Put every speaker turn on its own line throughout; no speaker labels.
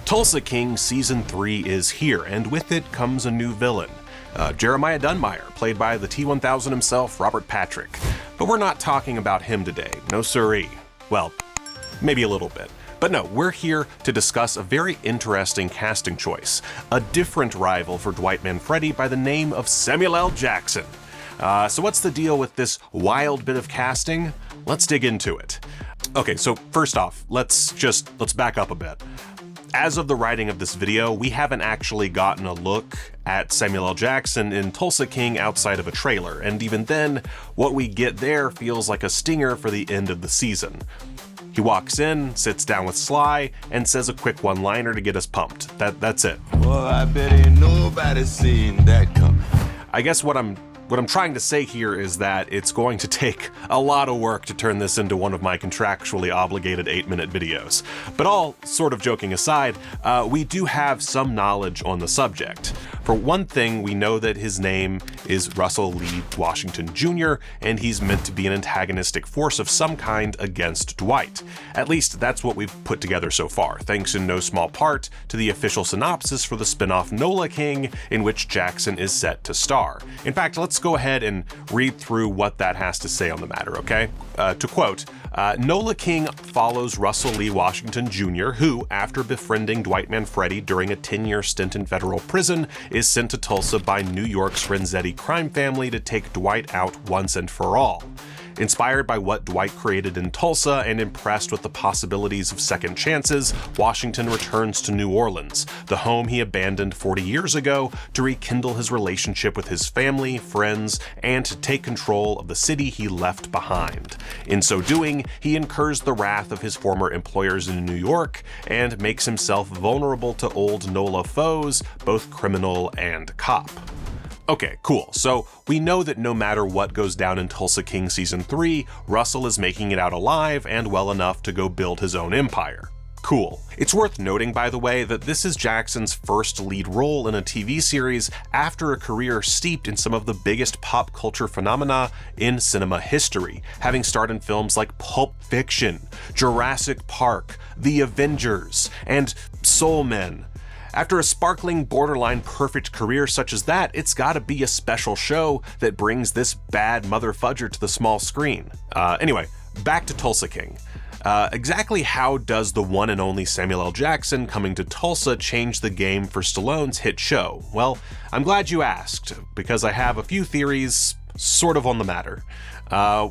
Tulsa King Season 3 is here, and with it comes a new villain. Jeremiah Dunn, played by the T-1000 himself, Robert Patrick. But we're not talking about him today, no siree. Well, maybe a little bit. But no, we're here to discuss a very interesting casting choice. A different rival for Dwight Manfredi by the name of Samuel L. Jackson. So what's the deal with this wild bit of casting? Let's dig into it. Okay, so first off, let's back up a bit. As of the writing of this video, we haven't actually gotten a look at Samuel L. Jackson in Tulsa King outside of a trailer, and even then, what we get there feels like a stinger for the end of the season. He walks in, sits down with Sly, and says a quick one-liner to get us pumped. That's it.
Well, I bet ain't nobody seen that coming.
I guess what I'm trying to say here is that it's going to take a lot of work to turn this into one of my contractually obligated 8-minute videos. But all sort of joking aside, we do have some knowledge on the subject. For one thing, we know that his name is Russell Lee Washington Jr., and he's meant to be an antagonistic force of some kind against Dwight. At least that's what we've put together so far, thanks in no small part to the official synopsis for the spinoff Nola King, in which Jackson is set to star. In fact, let's go ahead and read through what that has to say on the matter, okay? To quote, Nola King follows Russell Lee Washington Jr., who, after befriending Dwight Manfredi during a 10-year stint in federal prison, is sent to Tulsa by New York's Renzetti crime family to take Dwight out once and for all. Inspired by what Dwight created in Tulsa and impressed with the possibilities of second chances, Washington returns to New Orleans, the home he abandoned 40 years ago, to rekindle his relationship with his family, friends, and to take control of the city he left behind. In so doing, he incurs the wrath of his former employers in New York and makes himself vulnerable to old NOLA foes, both criminal and cop. Okay, cool. So we know that no matter what goes down in Tulsa King Season 3, Russell is making it out alive and well enough to go build his own empire. Cool. It's worth noting, by the way, that this is Jackson's first lead role in a TV series after a career steeped in some of the biggest pop culture phenomena in cinema history, having starred in films like Pulp Fiction, Jurassic Park, The Avengers, and Soul Men. After a sparkling, borderline perfect career such as that, it's gotta be a special show that brings this bad mother fudger to the small screen. Anyway, back to Tulsa King. Exactly how does the one and only Samuel L. Jackson coming to Tulsa change the game for Stallone's hit show? Well, I'm glad you asked, because I have a few theories sort of on the matter.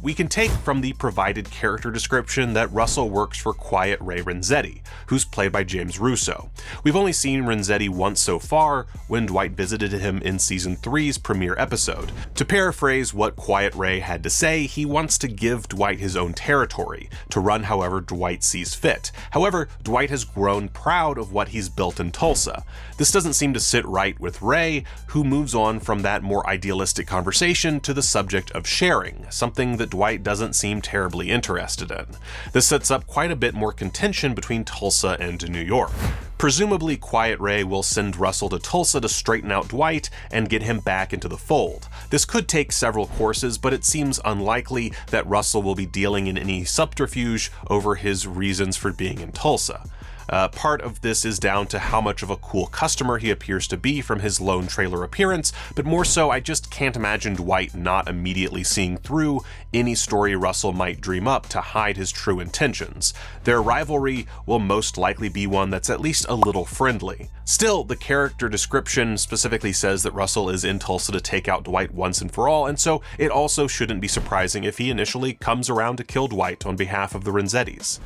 We can take from the provided character description that Russell works for Quiet Ray Renzetti, who's played by James Russo. We've only seen Renzetti once so far, when Dwight visited him in Season 3's premiere episode. To paraphrase what Quiet Ray had to say, he wants to give Dwight his own territory, to run however Dwight sees fit. However, Dwight has grown proud of what he's built in Tulsa. This doesn't seem to sit right with Ray, who moves on from that more idealistic conversation to the subject of sharing, something that Dwight doesn't seem terribly interested in. This sets up quite a bit more contention between Tulsa and New York. Presumably, Quiet Ray will send Russell to Tulsa to straighten out Dwight and get him back into the fold. This could take several courses, but it seems unlikely that Russell will be dealing in any subterfuge over his reasons for being in Tulsa. Part of this is down to how much of a cool customer he appears to be from his lone trailer appearance, but more so I just can't imagine Dwight not immediately seeing through any story Russell might dream up to hide his true intentions. Their rivalry will most likely be one that's at least a little friendly. Still, the character description specifically says that Russell is in Tulsa to take out Dwight once and for all, and so it also shouldn't be surprising if he initially comes around to kill Dwight on behalf of the Renzettis.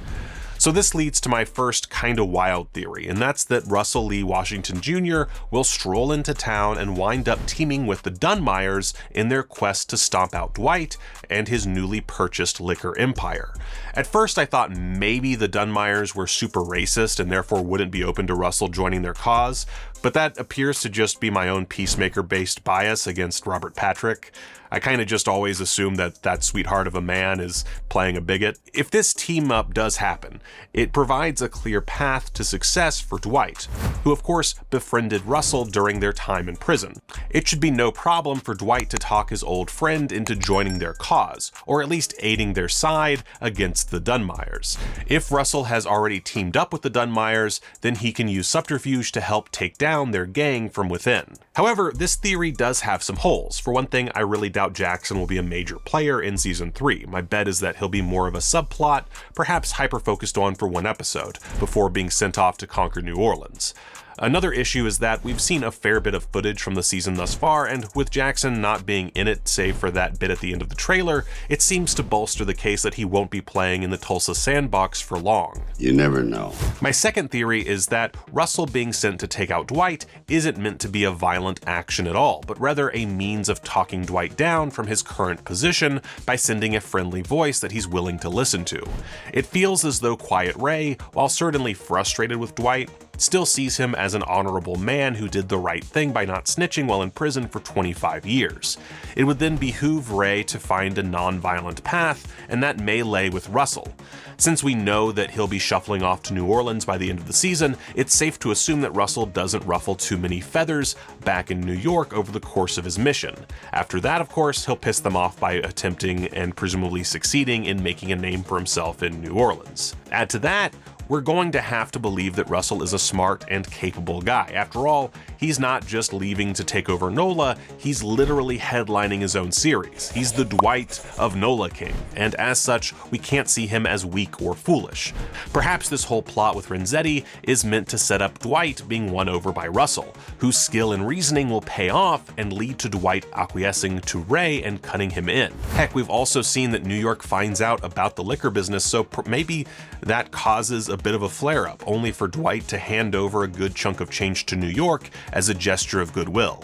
So this leads to my first kinda wild theory, and that's that Russell Lee Washington Jr. will stroll into town and wind up teaming with the Dunn Meyers in their quest to stomp out Dwight and his newly purchased liquor empire. At first I thought maybe the Dunn Meyers were super racist and therefore wouldn't be open to Russell joining their cause, but that appears to just be my own Peacemaker-based bias against Robert Patrick. I kinda just always assume that that sweetheart of a man is playing a bigot. If this team up does happen, It provides a clear path to success for Dwight, who of course befriended Russell during their time in prison. It should be no problem for Dwight to talk his old friend into joining their cause, or at least aiding their side against the Dunn Meyers. If Russell has already teamed up with the Dunn Meyers, then he can use subterfuge to help take down their gang from within. However, this theory does have some holes. For one thing, I really doubt Jackson will be a major player in Season 3. My bet is that he'll be more of a subplot, perhaps hyper-focused on for one episode, before being sent off to conquer New Orleans. Another issue is that we've seen a fair bit of footage from the season thus far, and with Jackson not being in it, save for that bit at the end of the trailer, it seems to bolster the case that he won't be playing in the Tulsa sandbox for long.
You never know.
My second theory is that Russell being sent to take out Dwight isn't meant to be a violent action at all, but rather a means of talking Dwight down from his current position by sending a friendly voice that he's willing to listen to. It feels as though Quiet Ray, while certainly frustrated with Dwight, still sees him as an honorable man who did the right thing by not snitching while in prison for 25 years. It would then behoove Ray to find a non-violent path, and that may lay with Russell. Since we know that he'll be shuffling off to New Orleans by the end of the season, it's safe to assume that Russell doesn't ruffle too many feathers back in New York over the course of his mission. After that, of course, he'll piss them off by attempting and presumably succeeding in making a name for himself in New Orleans. Add to that, we're going to have to believe that Russell is a smart and capable guy. After all, he's not just leaving to take over Nola, he's literally headlining his own series. He's the Dwight of Nola King, and as such, we can't see him as weak or foolish. Perhaps this whole plot with Renzetti is meant to set up Dwight being won over by Russell, whose skill and reasoning will pay off and lead to Dwight acquiescing to Ray and cutting him in. Heck, we've also seen that New York finds out about the liquor business, so maybe that causes a bit of a flare-up, only for Dwight to hand over a good chunk of change to New York as a gesture of goodwill.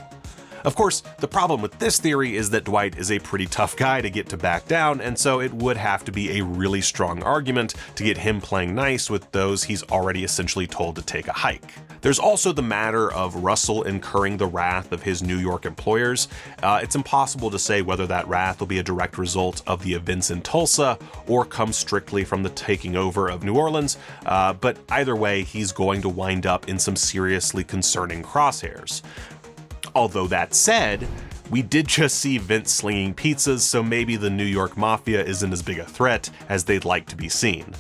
Of course, the problem with this theory is that Dwight is a pretty tough guy to get to back down, and so it would have to be a really strong argument to get him playing nice with those he's already essentially told to take a hike. There's also the matter of Russell incurring the wrath of his New York employers. It's impossible to say whether that wrath will be a direct result of the events in Tulsa or come strictly from the taking over of New Orleans, but either way, he's going to wind up in some seriously concerning crosshairs. Although that said, we did just see Vince slinging pizzas, so maybe the New York Mafia isn't as big a threat as they'd like to be seen.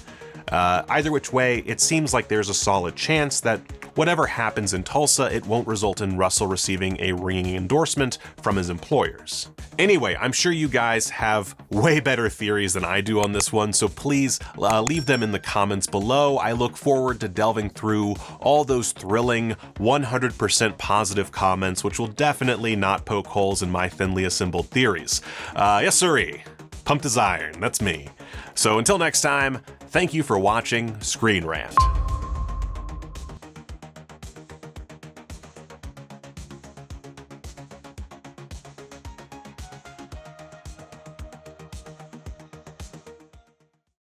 Either which way, it seems like there's a solid chance that whatever happens in Tulsa, it won't result in Russell receiving a ringing endorsement from his employers. Anyway, I'm sure you guys have way better theories than I do on this one, so please leave them in the comments below. I look forward to delving through all those thrilling 100% positive comments, which will definitely not poke holes in my thinly assembled theories. Yes sirree, pumped as iron, that's me. So until next time, thank you for watching ScreenRant.